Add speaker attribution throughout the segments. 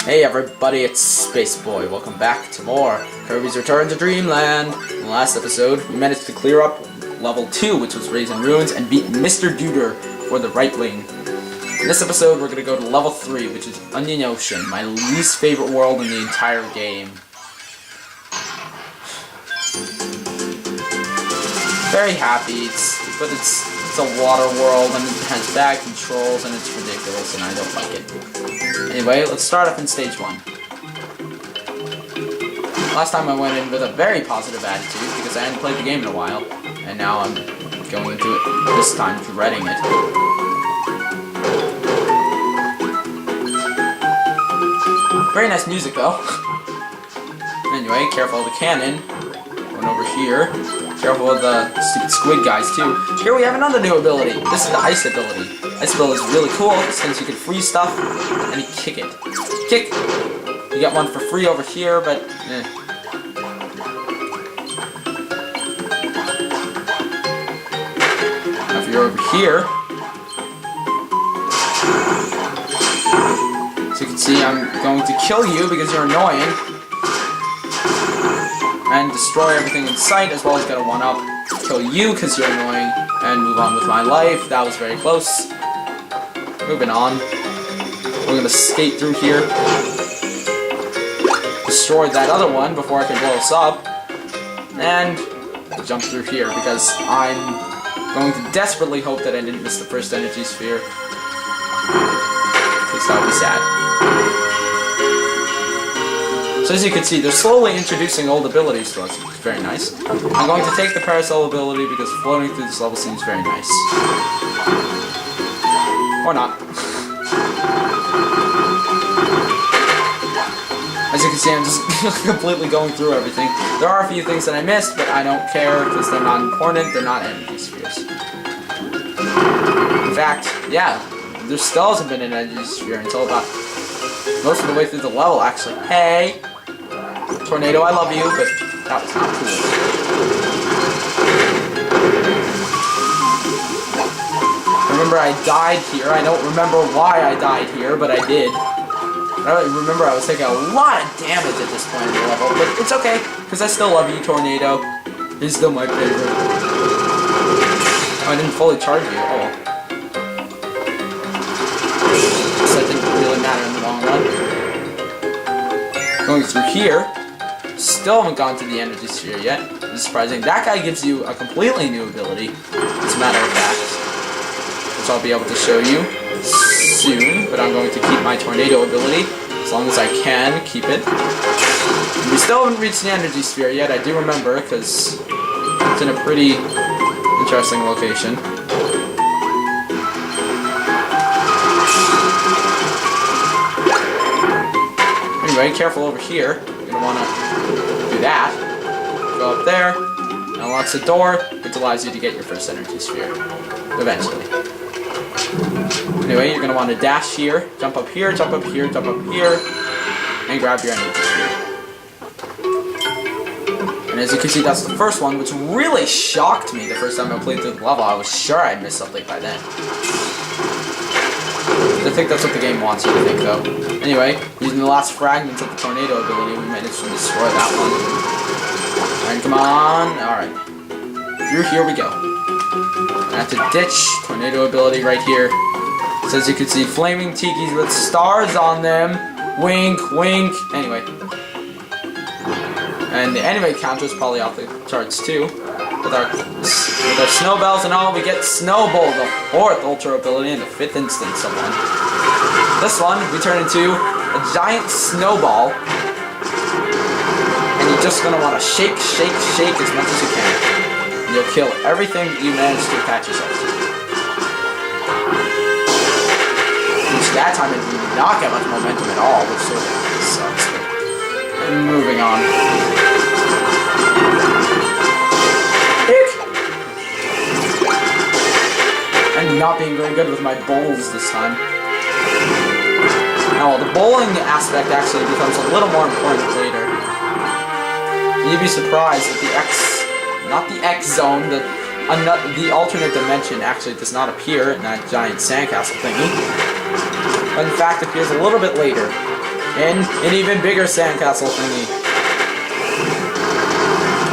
Speaker 1: Hey everybody, it's Space Boy. Welcome back to more Kirby's Return to Dreamland. In the last episode, we managed to clear up level 2, which was Raising Ruins, and beat Mr. Duder for the right wing. In this episode, we're going to go to level 3, which is Onion Ocean, my least favorite world in the entire game. Very happy, but it's a water world, and it has bad controls, and it's ridiculous, and I don't like it. Anyway, let's start off in stage 1. Last time I went in with a very positive attitude, because I hadn't played the game in a while, and now I'm going into it this time dreading it. Very nice music, though. Anyway, careful of the cannon. Going over here. Careful with the stupid squid guys, too. Here we have another new ability. This is the ice ability. Ice ability is really cool since you can freeze stuff and you kick it. Kick! You get one for free over here, but eh. Now if you're over here, so you can see I'm going to kill you because you're annoying. And destroy everything in sight, as well as get a 1-up, kill you because you're annoying, and move on with my life. That was very close. Moving on. We're gonna skate through here. Destroy that other one before I can blow us up. And jump through here because I'm going to desperately hope that I didn't miss the first energy sphere. Because that would be sad. So as you can see, they're slowly introducing old abilities to us, which is very nice. I'm going to take the Parasol ability because floating through this level seems very nice. Or not. As you can see, I'm just completely going through everything. There are a few things that I missed, but I don't care because they're not important, they're not energy spheres. In fact, yeah, there still hasn't been an energy sphere until about most of the way through the level, actually. Hey! Tornado, I love you, but that was not cool. Remember, I died here. I don't remember why I died here, but I did. I remember I was taking a lot of damage at this point in the level, but it's okay, because I still love you, Tornado. You're still my favorite. Oh, I didn't fully charge you. Oh. Guess that didn't really matter in the long run. Going through here. Still haven't gone to the energy sphere yet. It's surprising. That guy gives you a completely new ability, as a matter of fact, which I'll be able to show you soon, but I'm going to keep my tornado ability as long as I can keep it. And we still haven't reached the energy sphere yet, I do remember, because it's in a pretty interesting location. Anyway, careful over here. You're going to want to do that. Go up there. It unlocks the door, which allows you to get your first energy sphere. Eventually. Anyway, you're going to want to dash here, jump up here, jump up here, jump up here, and grab your energy sphere. And as you can see, that's the first one, which really shocked me the first time I played through the level. I was sure I'd missed something by then. I think that's what the game wants you to think, though. Anyway, using the last fragments of the tornado ability, we managed to destroy that one. And come on. Alright. Through here we go. I have to ditch tornado ability right here. So as you can see, flaming tikis with stars on them. Wink, wink. Anyway. And the anime counter is probably off the charts, too. With our snow bells and all, we get Snowball, the 4th Ultra ability, and the 5th instance of one. This one, we turn into a giant snowball, and you're just gonna want to shake, shake, shake as much as you can. And you'll kill everything that you manage to attach yourself to. Which that time it did not get much momentum at all, which sort of sucks. But moving on. I'm not being very good with my bowls this time. Now, the bowling aspect actually becomes a little more important later. You'd be surprised that the X zone, the alternate dimension actually does not appear in that giant sandcastle thingy. But in fact appears a little bit later. in an even bigger sandcastle thingy.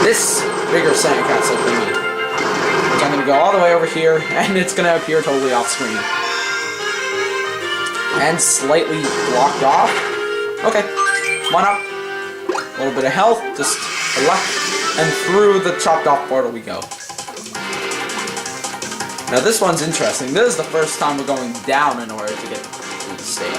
Speaker 1: This bigger sandcastle thingy. Which I'm gonna go all the way over here, and it's gonna appear totally off screen. And slightly blocked off. Okay, one up. A little bit of health, just left, and through the chopped off portal we go. Now this one's interesting. This is the first time we're going down in order to get through the stage.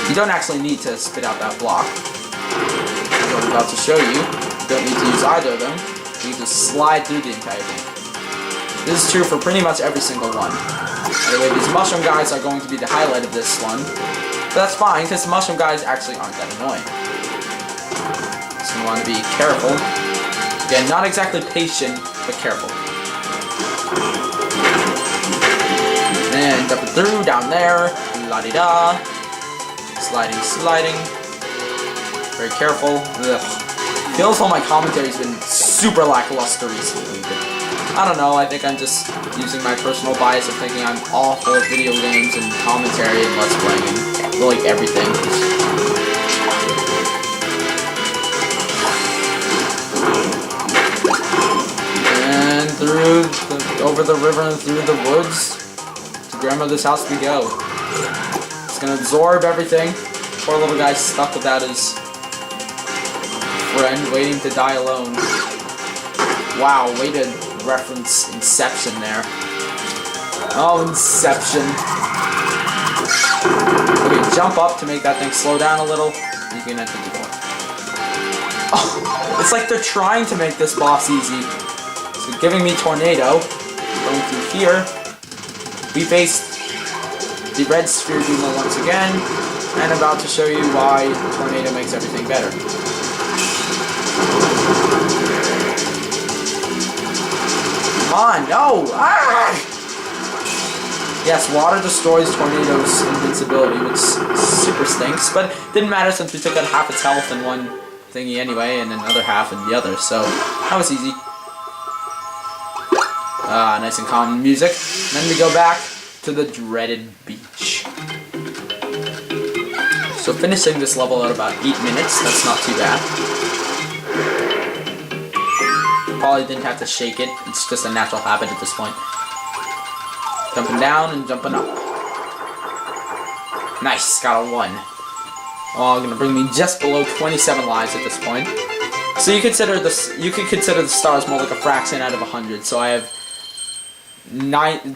Speaker 1: You don't actually need to spit out that block. As I'm about to show you, you don't need to use either of them. You can just slide through the entire thing. This is true for pretty much every single one. Anyway, these mushroom guys are going to be the highlight of this one. But that's fine, because mushroom guys actually aren't that annoying. So you want to be careful. Again, not exactly patient, but careful. And jumping through, down there. La-di-da. Sliding, sliding. Very careful. Ugh. Feels like my commentary's been super lackluster recently, but I don't know, I think I'm just using my personal bias of thinking I'm awful at video games and commentary and let's playing and like everything. And over the river and through the woods to grandmother's house we go. It's gonna absorb everything. Poor little guy's stuck without his friend waiting to die alone. Wow, way to reference Inception there. Oh, Inception. Okay, jump up to make that thing slow down a little. You can enter the door. Oh, it's like they're trying to make this boss easy. So giving me Tornado. Going through here. We faced the red sphere demon once again. And about to show you why Tornado makes everything better. Come on, no! Ah! Yes, water destroys Tornado's invincibility, which super stinks, but didn't matter since we took out half its health in one thingy anyway, and another half in the other, so that was easy. Ah, nice and calm music. And then we go back to the dreaded beach. So finishing this level at about 8 minutes, that's not too bad. Probably didn't have to shake it, it's just a natural habit at this point. Jumping down and jumping up. Nice, got a 1. Oh, gonna bring me just below 27 lives at this point. So you could consider the stars more like a fraction out of 100. So I have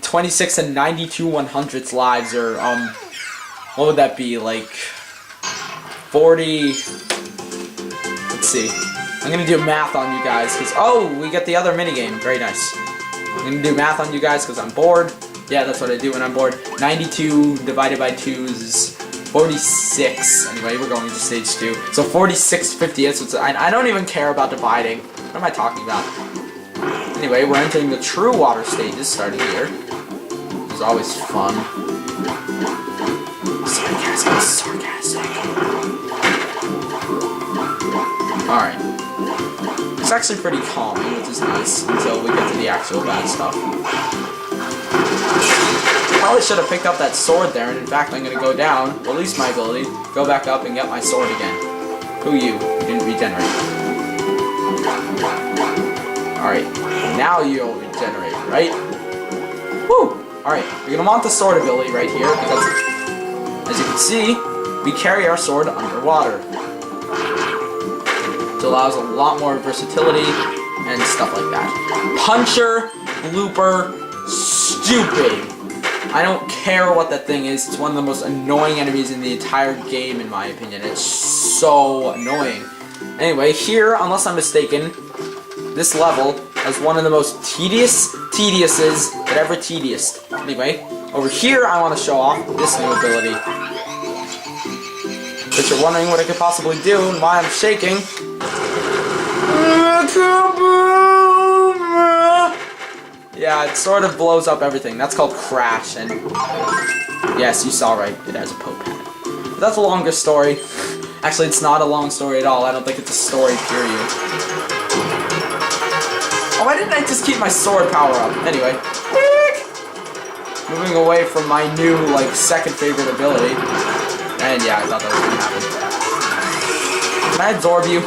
Speaker 1: 26 and 92 100ths lives, or what would that be, like 40? Let's see. I'm gonna do math on you guys because we get the other minigame. Very nice. I'm gonna do math on you guys because I'm bored. Yeah, that's what I do when I'm bored. 92 divided by 2 is 46. Anyway, we're going to stage 2. So 46 50ths. I don't even care about dividing. What am I talking about? Anyway, we're entering the true water stages starting here. Which is always fun. Sarcastic. Alright. It's actually pretty calming, which is nice, until we get to the actual bad stuff. Probably should have picked up that sword there, and in fact I'm going to go down, release my ability, go back up and get my sword again. Who you? You didn't regenerate. Alright, now you'll regenerate, right? Woo! Alright, you're going to want the sword ability right here, because as you can see, we carry our sword underwater. It allows a lot more versatility and stuff like that. Puncher, blooper, stupid. I don't care what that thing is. It's one of the most annoying enemies in the entire game, in my opinion. It's so annoying. Anyway, here, unless I'm mistaken, this level has one of the most tediouses that ever tedious. Anyway, over here, I want to show off this new ability. But you're wondering what it could possibly do and why I'm shaking. Yeah, it sort of blows up everything. That's called Crash, and yes, you saw right, it has a Pope hat. But that's a longer story. Actually, it's not a long story at all. I don't think it's a story, period. Oh, why didn't I just keep my sword power up? Anyway. moving away from my new, like, second favorite ability. And yeah, I thought that was gonna happen. Can I absorb you?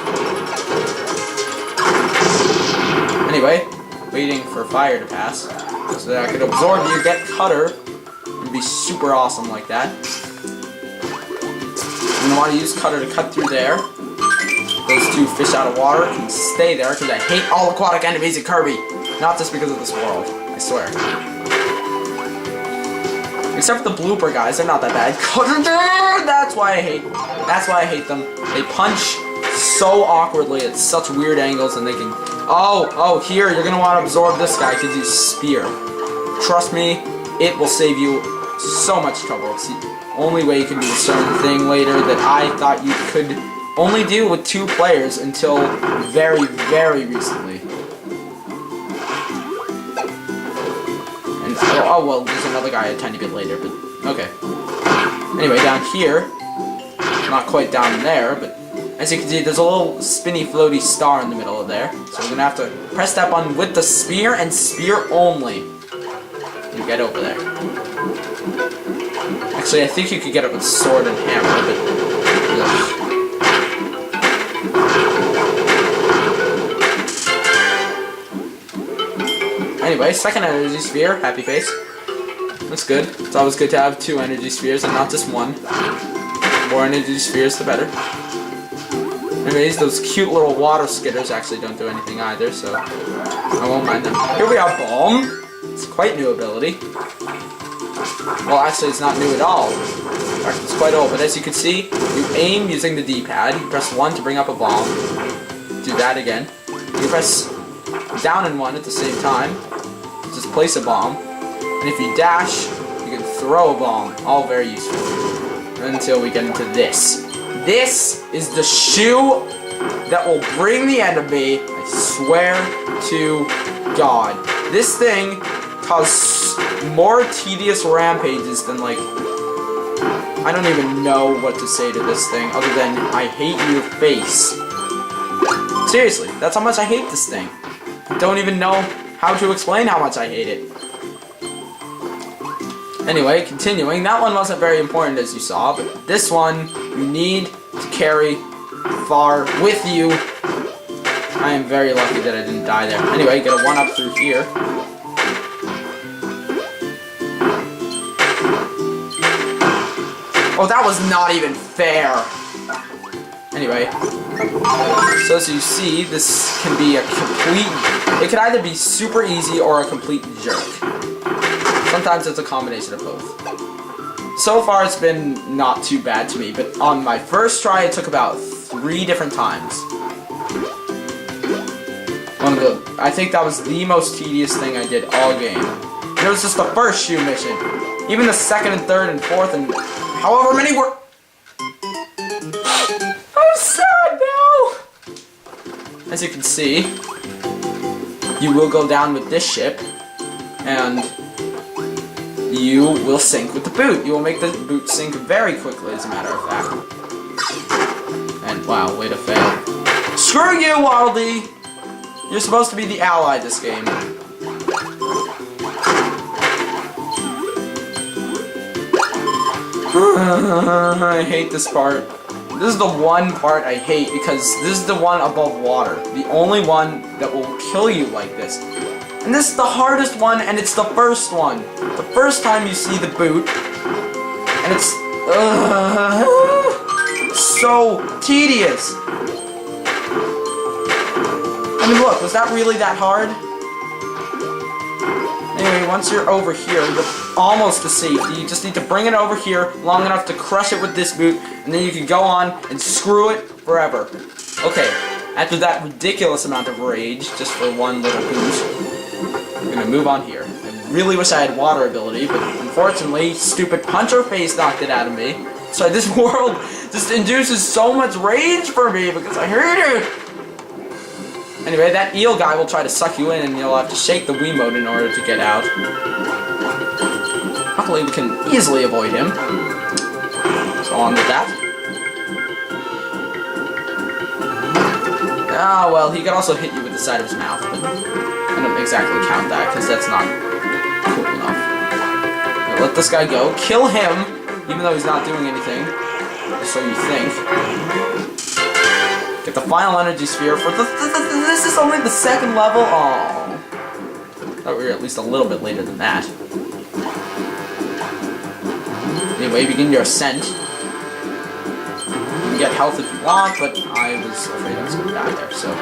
Speaker 1: Anyway, waiting for fire to pass so that I could absorb you, get Cutter, and be super awesome like that. I'm gonna want to use Cutter to cut through there. Those two fish out of water can stay there because I hate all aquatic enemies in Kirby. Not just because of this world, I swear. Except for the blooper guys, they're not that bad. That's why I hate them. They punch so awkwardly at such weird angles, and they can. Oh, here you're gonna want to absorb this guy because he's spear. Trust me, it will save you so much trouble. It's the only way you can do a certain thing later that I thought you could only do with 2 players until very, very recently. And oh well, there's another guy a tiny bit later, but okay. Anyway, down here, not quite down there, but as you can see, there's a little spinny, floaty star in the middle of there. So we're gonna have to press that button with the spear and spear only and get over there. Actually, I think you could get it with sword and hammer, but anyway, second energy sphere, happy face. That's good. It's always good to have 2 energy spheres and not just 1. The more energy spheres, the better. Anyways, those cute little water skitters actually don't do anything either, so I won't mind them. Here we are, Bomb. It's quite new ability. Well, actually, it's not new at all. In fact, it's quite old. But as you can see, you aim using the D-pad. You press 1 to bring up a bomb. Do that again. You press down and 1 at the same time. Just place a bomb. And if you dash, you can throw a bomb. All very useful. Until we get into this. This is the shoe that will bring the end of me. I swear to God. This thing causes more tedious rampages than, like, I don't even know what to say to this thing other than I hate your face. Seriously, that's how much I hate this thing. I don't even know how to explain how much I hate it. Anyway, continuing, that one wasn't very important as you saw, but this one you need to carry far with you. I am very lucky that I didn't die there. Anyway, get a 1-up through here. Oh, that was not even fair! Anyway, so as you see, this can be a complete... It can either be super easy or a complete jerk. Sometimes it's a combination of both. So far, it's been not too bad to me, but on my first try, it took about 3 different times. I think that was the most tedious thing I did all game. It was just the first shoe mission. Even the second and third and fourth and however many were... I'm sad now! As you can see, you will go down with this ship, and you will sink with the boot. You will make the boot sink very quickly, as a matter of fact. And wow, way to fail. Screw you, Waddle Dee! You're supposed to be the ally this game. I hate this part. This is the one part I hate because this is the one above water. The only one that will kill you like this. And this is the hardest one, and it's the first one. The first time you see the boot, and it's so tedious. I mean, look, was that really that hard? Anyway, once you're over here, you're almost to safety. You just need to bring it over here long enough to crush it with this boot, and then you can go on and screw it forever. Okay, after that ridiculous amount of rage, just for one little boot, I'm gonna move on here. I really wish I had water ability, but unfortunately, stupid puncher face knocked it out of me. So this world just induces so much rage for me because I hate it! Anyway, that eel guy will try to suck you in and you'll have to shake the Wiimote in order to get out. Luckily, we can easily avoid him. So on with that. Ah, well, he could also hit you with the side of his mouth, but I don't exactly count that, because that's not cool enough. let this guy go. Kill him, even though he's not doing anything. So you think. Get the final energy sphere for this is only the second level? Oh. Thought we were at least a little bit later than that. Anyway, begin your ascent. You can get health if you want, but I was afraid I was going to die there, so...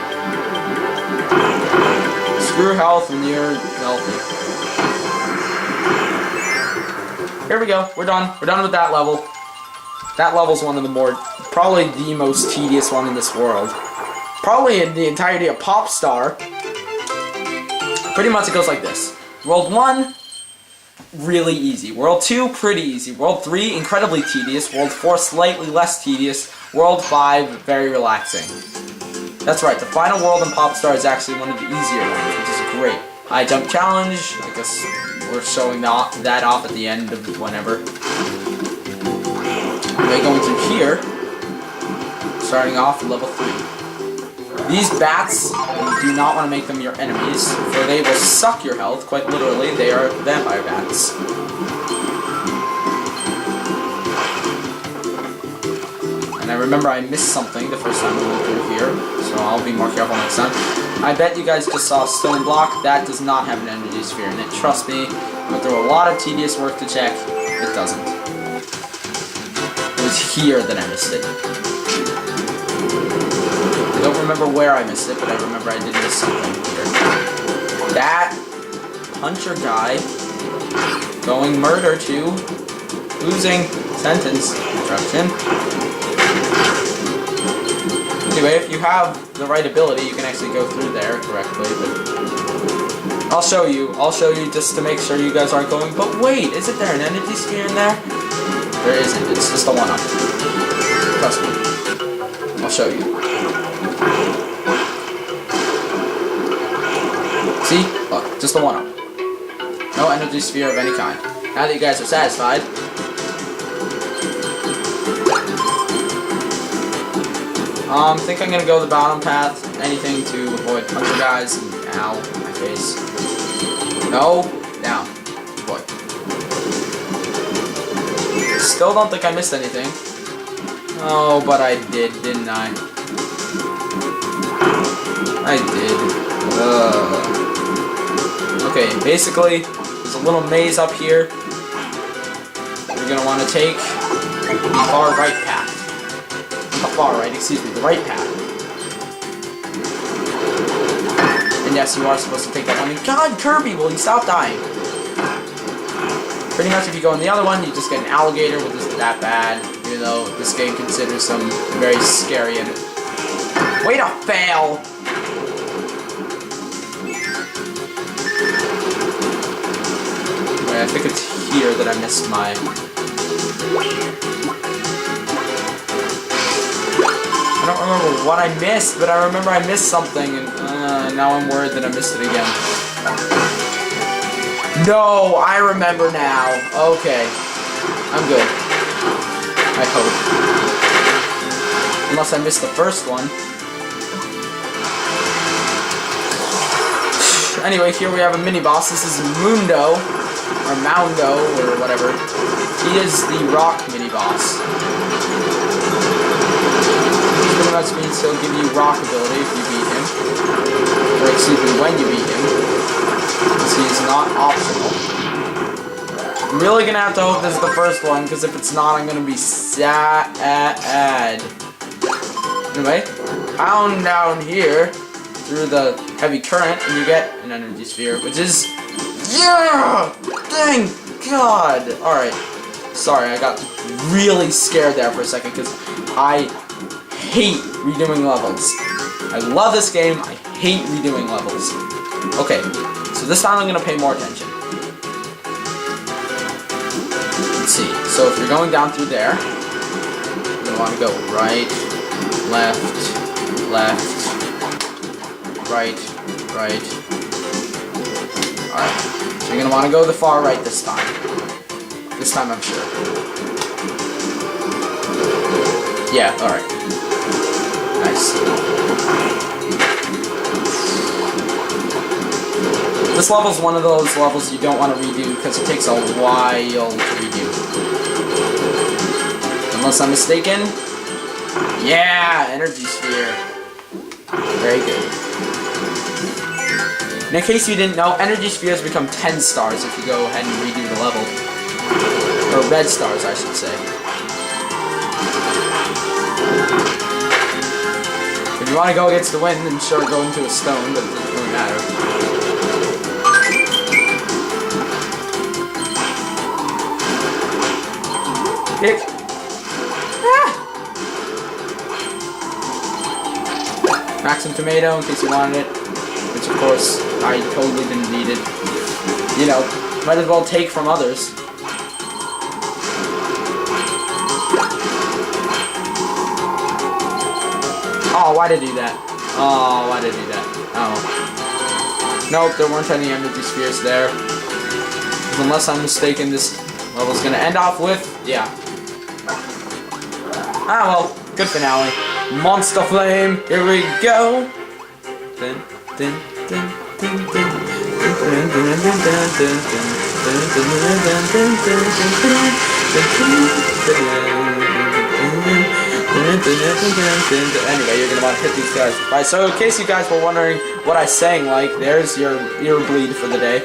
Speaker 1: Screw health when you're healthy. Here we go. We're done. We're done with that level. That level's one of the more... Probably the most tedious one in this world. Probably in the entirety of Popstar. Pretty much it goes like this. World 1, really easy. World 2, pretty easy. World 3, incredibly tedious. World 4, slightly less tedious. World 5, very relaxing. That's right, the final world in Popstar is actually one of the easier ones, which is great. High jump challenge, I guess we're showing that off at the end of whenever. Anyway, going through here, starting off at level 3. These bats, you do not want to make them your enemies, for they will suck your health, quite literally. They are vampire bats. And I remember I missed something the first time I went through here, so I'll be more careful next time. I bet you guys just saw a stone block. That does not have an energy sphere in it. Trust me, I went through a lot of tedious work to check. It doesn't. It was here that I missed it. I don't remember where I missed it, but I remember I did miss something here. That puncher guy going murder to losing sentence instruction. Anyway, if you have the right ability, you can actually go through there correctly, but I'll show you just to make sure you guys aren't going, but wait, isn't there an energy sphere in there? There isn't, it's just a one-up. Trust me. I'll show you. See? Look, just a one-up. No energy sphere of any kind. Now that you guys are satisfied, I think I'm gonna go the bottom path. Anything to avoid puncher guys. Ow, my face. No, down. Boy. Still don't think I missed anything. Oh, but I did, didn't I? I did. Okay, basically, there's a little maze up here. You're gonna want to take the far right path. Not the far right, excuse me, the right path. And yes, you are supposed to take that one. And God, Kirby, will you stop dying? Pretty much if you go in the other one, you just get an alligator, which isn't that bad. Even though this game considers some very scary and... Way to fail! I think it's here that I missed my... I don't remember what I missed, but I remember I missed something, and now I'm worried that I missed it again. No, I remember now. Okay. I'm good. I hope. Unless I missed the first one. Anyway, here we have a mini-boss. This is Mundo. Or Moundo, or whatever. He is the rock mini-boss. Which pretty much means he'll give you rock ability if you beat him. Or excuse me, when you beat him. Because he is not optional. I'm really gonna have to hope this is the first one, because if it's not, I'm gonna be sad. Anyway, pound down here through the heavy current, and you get an energy sphere, which is... Yeah! Thank God! Alright. Sorry, I got really scared there for a second, because I hate redoing levels. I love this game, I hate redoing levels. Okay, so this time I'm going to pay more attention. Let's see. So if you're going down through there, you're going to want to go right, left, left, right, right. Alright. So you're going to want to go the far right this time. This time I'm sure. Yeah, alright. Nice. This level's one of those levels you don't want to redo because it takes a while to redo. Unless I'm mistaken. Yeah, energy sphere. Very good. And in case you didn't know, energy spheres become 10 stars if you go ahead and redo the level. Or red stars, I should say. If you want to go against the wind, then sure, go into a stone, but it doesn't really matter. Kick. Ah! Maximum tomato, in case you wanted it. Which, of course, I totally didn't need it. You know, might as well take from others. Oh, why'd I do that? Oh, why'd I do that? Oh. Nope, there weren't any energy spheres there. Unless I'm mistaken, this level's gonna end off with... yeah. Ah, well, good finale. Monster Flame, here we go! Dun, dun, dun, dun, dun. Anyway, you're gonna want to hit these guys. Right, so in case you guys were wondering what I sang like, there's your ear bleed for the day.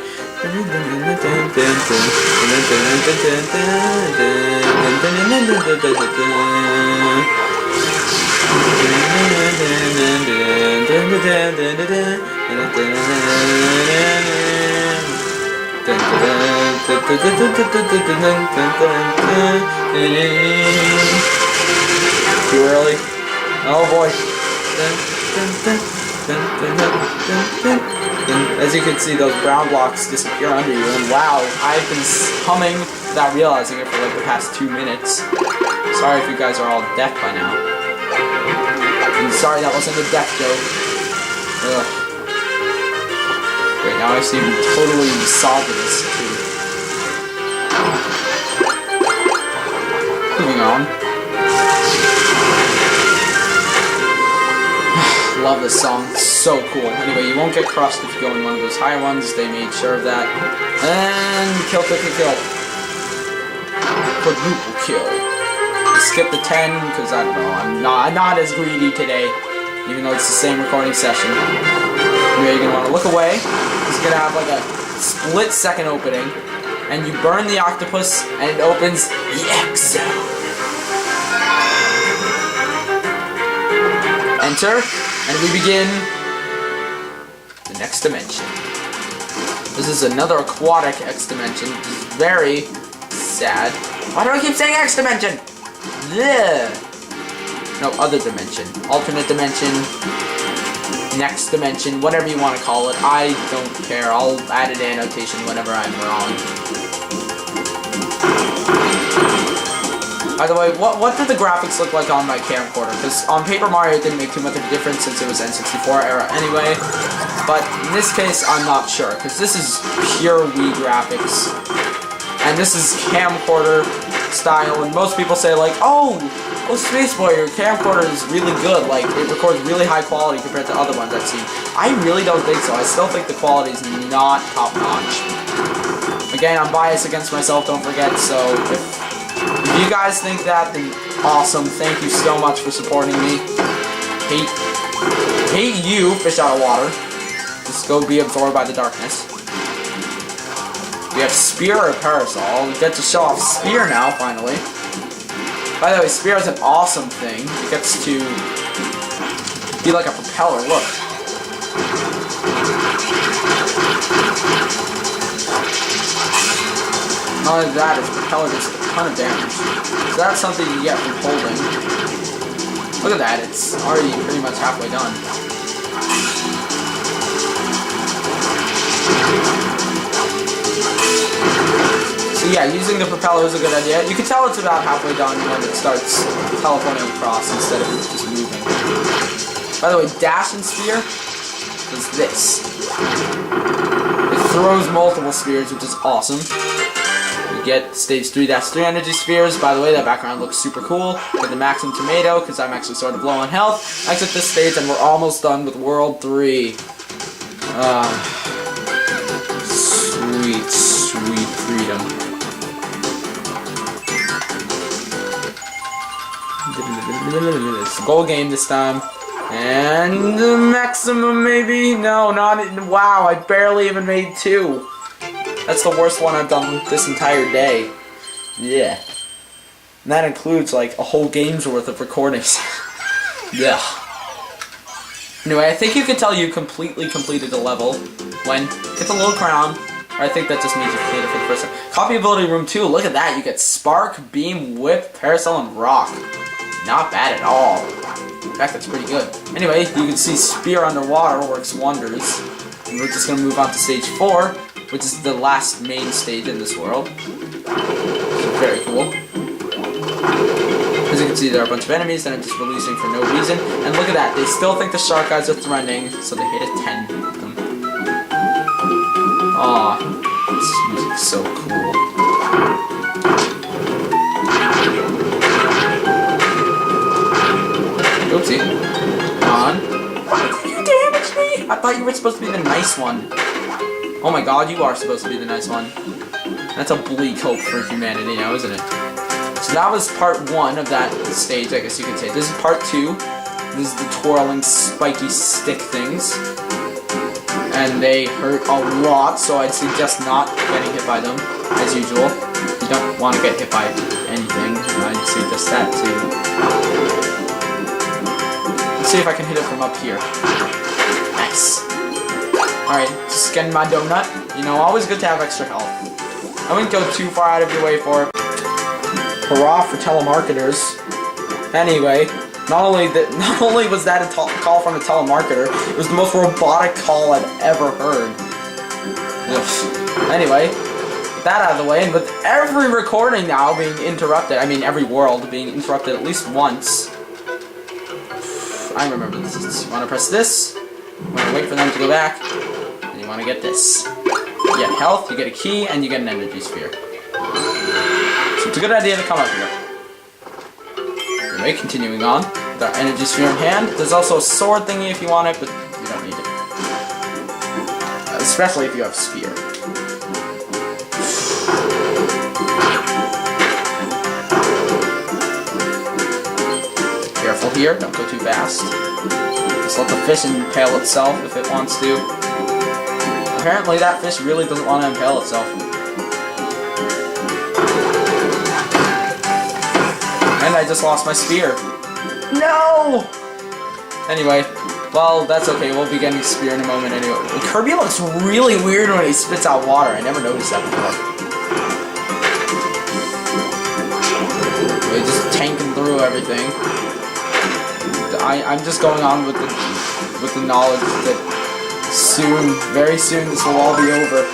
Speaker 1: Too early? Oh boy. As you can see, those brown blocks disappear under you, and wow, I've been humming without realizing it for like the past 2 minutes. Sorry if you guys are all deaf by now. And sorry that wasn't a deaf joke. Ugh. Wait, now I seem totally misogynist too. Moving on. Love this song, it's so cool. Anyway, you won't get crushed if you go in one of those higher ones, they made sure of that. And kill, kill, kill, kill. Quadruple kill. I skipped the 10, because I don't know, I'm not as greedy today, even though it's the same recording session. Anyway, you're going to want to look away. It's going to have like a split-second opening, and you burn the octopus, and it opens the X zone. Enter. And we begin the next dimension. This is another aquatic X dimension, which is very sad. Why do I keep saying X dimension? Blech. No, other dimension. Alternate dimension. Next dimension. Whatever you want to call it. I don't care. I'll add an annotation whenever I'm wrong. By the way, what did the graphics look like on my camcorder? Because on Paper Mario it didn't make too much of a difference since it was N64 era anyway. But in this case, I'm not sure, because this is pure Wii graphics. And this is camcorder style, and most people say like, oh, Space Boy, your camcorder is really good, like, it records really high quality compared to other ones I've seen. I really don't think so. I still think the quality is not top-notch. Again, I'm biased against myself, don't forget, so if you guys think that, then awesome. Thank you so much for supporting me. Hate you, fish out of water. Just go be absorbed by the darkness. We have Spear or Parasol. We get to show off Spear now, finally. By the way, Spear is an awesome thing. It gets to be like a propeller. Look. Not only that, its propeller does a ton of damage. So that's something you get from holding. Look at that, it's already pretty much halfway done. So yeah, using the propeller is a good idea. You can tell it's about halfway done when it starts teleporting across instead of just moving. By the way, Dash and Spear is this. It throws multiple spears, which is awesome. Get stage 3, that's 3 energy spheres. By the way, that background looks super cool. Get the maximum tomato, because I'm actually sort of low on health. Exit this stage, and we're almost done with World 3. sweet, sweet freedom. It's a goal game this time. And maximum maybe? No, not in, wow, I barely even made 2. That's the worst one I've done this entire day. Yeah. And that includes like a whole game's worth of recordings. Yeah. Anyway, I think you can tell you completely completed a level when you get the little crown. Or I think that just means you completed it for the first time. Copy ability room 2, look at that. You get Spark, Beam, Whip, Parasol, and Rock. Not bad at all. In fact, that's pretty good. Anyway, you can see Spear underwater works wonders. And we're just going to move on to stage 4, which is the last main stage in this world. Very cool. As you can see, there are a bunch of enemies that I'm just releasing for no reason. And look at that, they still think the shark guys are threatening, so they hit a 10 with them. Aw, this music's so cool. Oopsie. Come on. You damaged me! I thought you were supposed to be the nice one. Oh my god, you are supposed to be the nice one. That's a bleak hope for humanity now, isn't it? So that was part 1 of that stage, I guess you could say. This is part 2. This is the twirling, spiky stick things. And they hurt a lot, so I'd suggest not getting hit by them, as usual. You don't want to get hit by anything, I'd suggest that too. Let's see if I can hit it from up here. Nice. Alright, just getting my donut. You know, always good to have extra health. I wouldn't go too far out of your way for it. Hurrah for telemarketers. Anyway, not only was that a call from a telemarketer, it was the most robotic call I've ever heard. Ugh. Anyway, with that out of the way, and with every recording now being interrupted, I mean every world being interrupted at least once. I remember this. You want to press this, you want to wait for them to go back, and you want to get this. You get health, you get a key, and you get an energy sphere. So it's a good idea to come up here. Anyway, continuing on, with our energy sphere in hand. There's also a sword thingy if you want it, but you don't need it. Especially if you have sphere. Careful here, don't go too fast. Just let the fish impale itself if it wants to. Apparently that fish really doesn't want to impale itself. And I just lost my spear. No! Anyway, well, that's okay. We'll be getting spear in a moment anyway. Kirby looks really weird when he spits out water. I never noticed that before. We're just tanking through everything. I'm just going on with the knowledge that soon, very soon, this will all be over.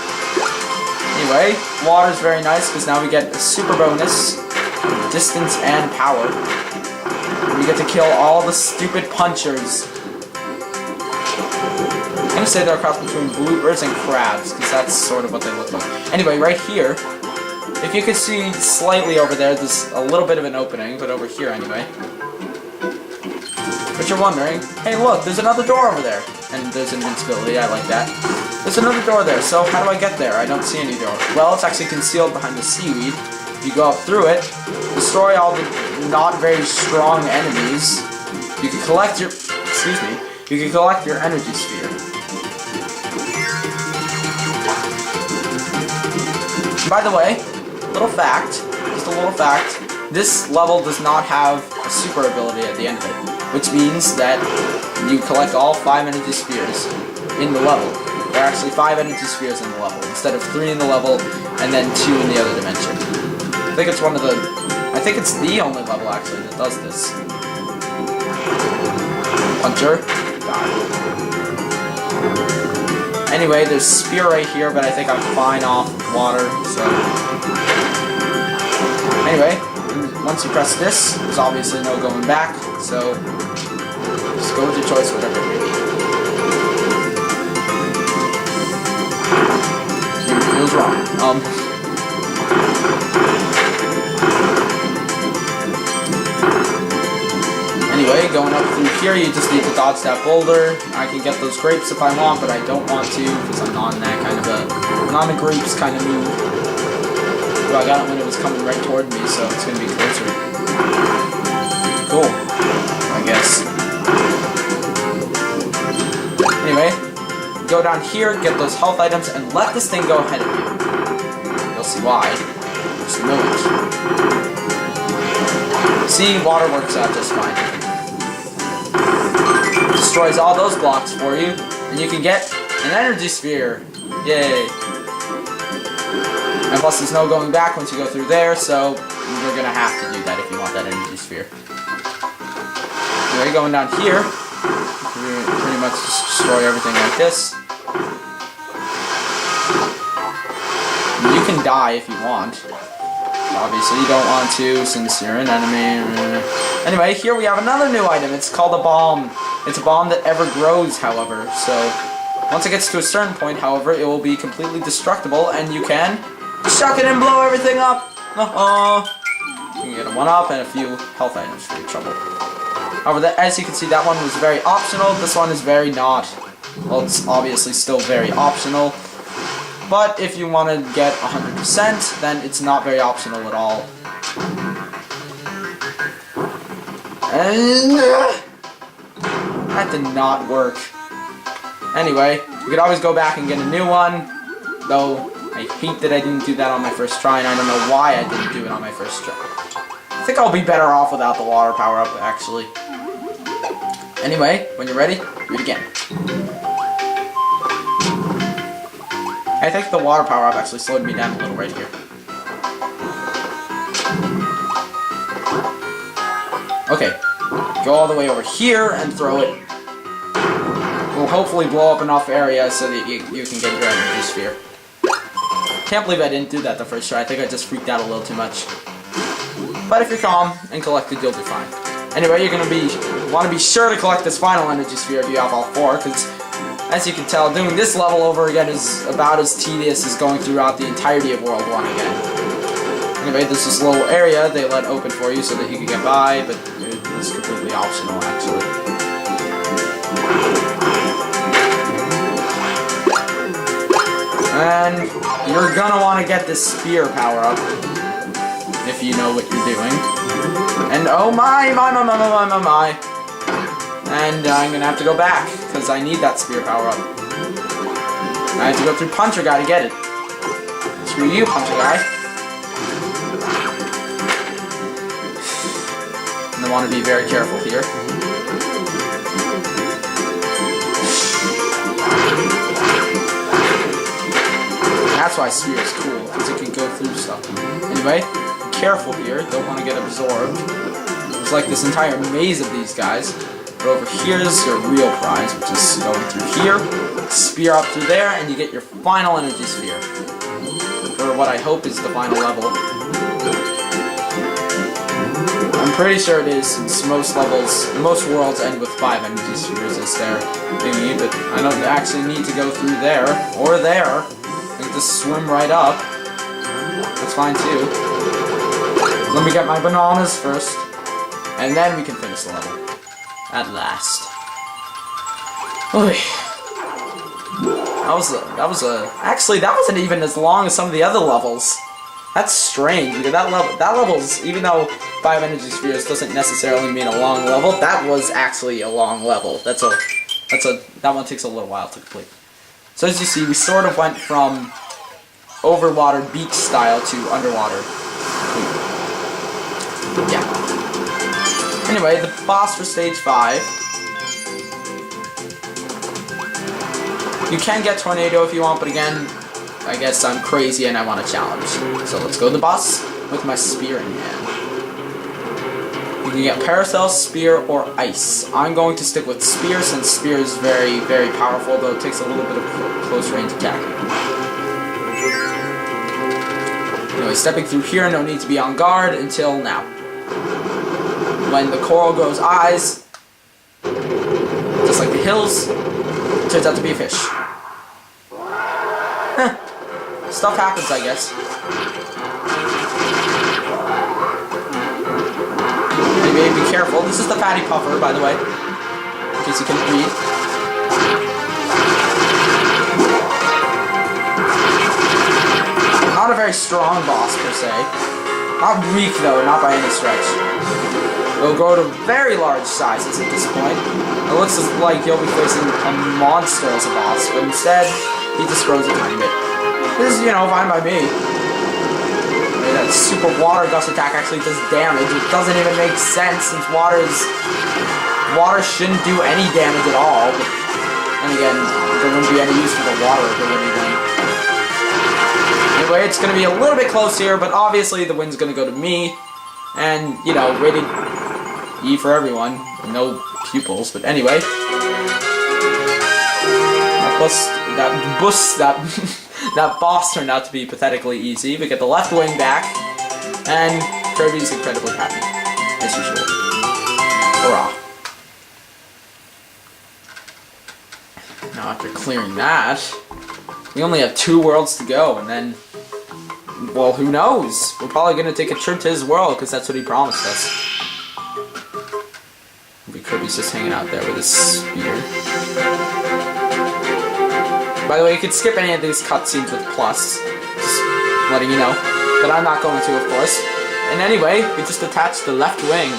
Speaker 1: Anyway, water's very nice because now we get a super bonus. Distance and power. We get to kill all the stupid punchers. I'm gonna say they're a cross between bloopers and crabs, because that's sort of what they look like. Anyway, right here, if you could see slightly over there, there's a little bit of an opening, but over here anyway. But you're wondering, hey look, there's another door over there. And there's invincibility, I like that. There's another door there, so how do I get there? I don't see any door. Well, it's actually concealed behind the seaweed. You go up through it, destroy all the not very strong enemies. You can collect your, you can collect your energy sphere. By the way, little fact, just a little fact, this level does not have a super ability at the end of it, which means that you collect all 5 energy spheres in the level. There are actually 5 energy spheres in the level, instead of 3 in the level, and then 2 in the other dimension. I think it's one of the... I think it's the only level, actually, that does this. Puncher. Die. Anyway, there's spear right here, but I think I'm fine off water, so... Anyway, once you press this, there's obviously no going back, so... just go with your choice, whatever it may be. Feels wrong. Anyway, going up through here, you just need to dodge that boulder. I can get those grapes if I want, but I don't want to because I'm not in that kind of a grapes kind of mood. Well, I got it when it was coming right toward me, so it's gonna be closer. Cool, I guess. Anyway, go down here, get those health items, and let this thing go ahead of you. You'll see why. Just know it. See, water works out just fine. Destroys all those blocks for you, and you can get an energy sphere. Yay. And plus there's no going back once you go through there, so you're gonna have to do that if you want that energy sphere. Anyway, going down here, you pretty much just destroy everything like this. You can die if you want. Obviously, you don't want to since you're an enemy. Anyway, here we have another new item. It's called a bomb. It's a bomb that ever grows, however. So, once it gets to a certain point, however, it will be completely destructible, and you can chuck it and blow everything up. You can get a 1-up and a few health items for your trouble. However, as you can see, that one was very optional. This one is very not. Well, it's obviously still very optional. But if you want to get 100%, then it's not very optional at all. And that did not work. Anyway, you could always go back and get a new one. Though, I hate that I didn't do that on my first try, and I don't know why I didn't do it on my first try. I think I'll be better off without the water power-up, actually. Anyway, when you're ready, do it again. I think the water power-up actually slowed me down a little right here. Okay, go all the way over here and throw it. Will hopefully blow up enough area so that you can get your energy sphere. Can't believe I didn't do that the first try. I think I just freaked out a little too much. But if you're calm and collected, you'll be fine. Anyway, you're gonna want to be sure to collect this final energy sphere if you have all 4, because as you can tell, doing this level over again is about as tedious as going throughout the entirety of World 1 again. Anyway, there's this little area they let open for you so that you can get by, but it's completely optional, actually. And you're gonna want to get this spear power-up, if you know what you're doing. And oh my. And I'm gonna have to go back, because I need that spear power-up. I have to go through Puncher Guy to get it. Screw you, Puncher Guy. And I want to be very careful here. That's why spear is cool, because it can go through stuff. Anyway, be careful here, don't want to get absorbed. There's like this entire maze of these guys. But over here is your real prize, which is going through here, spear up through there, and you get your final energy sphere. For what I hope is the final level. I'm pretty sure it is, since most worlds end with 5 energy spheres as their thingy, but I don't actually need to go through there, or there. I can just swim right up. That's fine too. Let me get my bananas first, and then we can finish the level. At last. Oy. Actually, that wasn't even as long as some of the other levels. That's strange, because that level's, even though 5 energy spheres doesn't necessarily mean a long level, that was actually a long level. That one takes a little while to complete. So as you see, we sort of went from overwater beach style to underwater. Yeah. Anyway, the boss for stage 5. You can get Tornado if you want, but again, I guess I'm crazy and I want a challenge. So let's go to the boss with my spear in hand. You can get Paracel, Spear, or Ice. I'm going to stick with Spear since Spear is very, very powerful, though it takes a little bit of close range attacking. Anyway, stepping through here, no need to be on guard until now. When the coral grows eyes, just like the hills, it turns out to be a fish. Stuff happens, I guess. Maybe be careful. This is the Fatty Puffer, by the way, in case you couldn't read. Not a very strong boss, per se. Not weak, though, not by any stretch. It'll grow to very large sizes at this point. It looks like you'll be facing a monster as a boss, but instead, he just grows a tiny bit. This is, you know, fine by me. That super water gust attack actually does damage. It doesn't even make sense since water shouldn't do any damage at all. But, and again, there wouldn't be any use for the water ability then. Anyway, it's going to be a little bit close here, but obviously the win's going to go to me. And, you know, rated E for everyone. No pupils, but anyway. That boss turned out to be pathetically easy. We get the left wing back, and Kirby's incredibly happy, as usual. Hurrah. Now after clearing that, we only have 2 worlds to go, and then, well, who knows? We're probably going to take a trip to his world, because that's what he promised us. Maybe Kirby's just hanging out there with his spear. By the way, you can skip any of these cutscenes with plus, just letting you know, but I'm not going to, of course. And anyway, we just attached the left wing.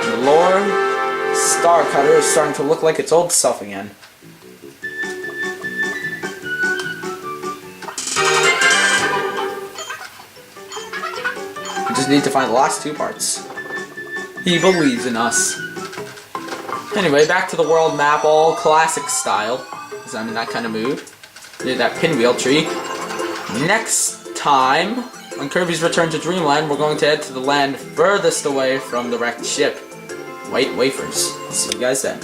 Speaker 1: And the lower star cutter is starting to look like its old self again. We just need to find the last 2 parts. He believes in us. Anyway, back to the world map, all classic style. Because I'm in that kind of mood. Near that pinwheel tree. Next time, on Kirby's return to Dreamland, we're going to head to the land furthest away from the wrecked ship. White wafers. See you guys then.